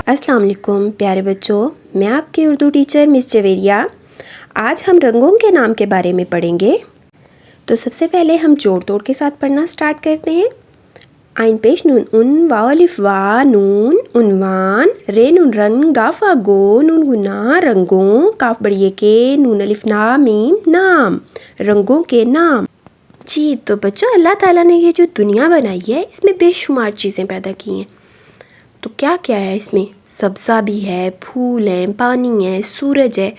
अस्सलाम वालेकुम प्यारे बच्चों, मैं आपकी उर्दू टीचर मिस जवेरिया। आज हम रंगों के नाम के बारे में पढ़ेंगे। तो सबसे पहले हम जोड़ तोड़ के साथ पढ़ना स्टार्ट करते हैं। आइन पेश नून उन वाव अलिफ वा नून उनवान रे नून रन गाफा गो नून गुना रंगों काफ बड़िए के नून अलिफ ना मीम नाम रंगों के नाम। जी तो बच्चों, अल्लाह ताला ने ये जो दुनिया बनाई है इसमें बेशुमार चीज़ें पैदा की हैं। तो क्या क्या है इसमें? सब्ज़ा भी है, फूल हैं, पानी है, सूरज है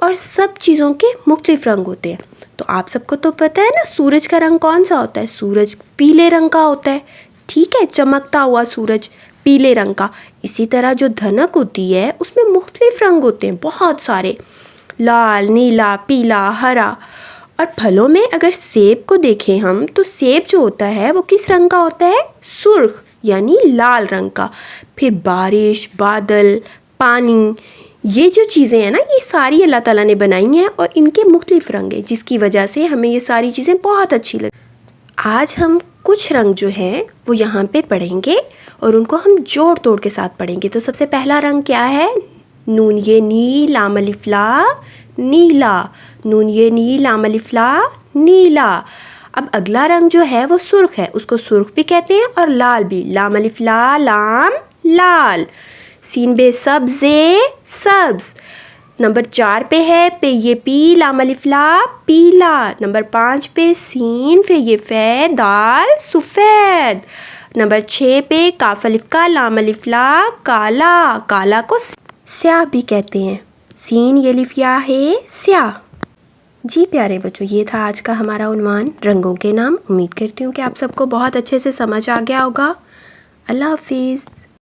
और सब चीज़ों के मुख्तलिफ रंग होते हैं। तो आप सबको तो पता है ना सूरज का रंग कौन सा होता है? सूरज पीले रंग का होता है, ठीक है, चमकता हुआ सूरज पीले रंग का। इसी तरह जो धनक होती है उसमें मुख्तलिफ रंग होते हैं, बहुत सारे, लाल, नीला, पीला, हरा। और फलों में अगर सेब को देखें हम तो सेब जो होता है वो किस रंग का होता है? सुर्ख यानी लाल रंग का। फिर बारिश, बादल, पानी, ये जो चीज़ें हैं ना, ये सारी अल्लाह ताला ने बनाई हैं और इनके मुख्तलिफ रंग हैं, जिसकी वजह से हमें ये सारी चीज़ें बहुत अच्छी लगी। आज हम कुछ रंग जो हैं वो यहाँ पे पढ़ेंगे और उनको हम जोड़ तोड़ के साथ पढ़ेंगे। तो सबसे पहला रंग क्या है? नून ये नी लाम अलिफ ला नीला, नून ये नी लाम अलिफ ला नीला। अब अगला रंग जो है वो सुर्ख है, उसको सुर्ख भी कहते हैं और लाल भी, लाम अलिफ ला लाम लाल। सीन बे सब्ज़े सब्ज़। नंबर 4 पे है पे ये पी लाम अलिफ ला पीला। नंबर 5 पे सीन फिर ये फे दाल सफ़ेद। नंबर 6 पे काफ अलिफ का लाम अलिफ ला काला, काला को स्याह भी कहते हैं। सीन ये अलिफ या है स्याह। जी प्यारे बच्चों, ये था आज का हमारा उन्वान रंगों के नाम। उम्मीद करती हूँ कि आप सबको बहुत अच्छे से समझ आ गया होगा। अल्लाह हाफिज़।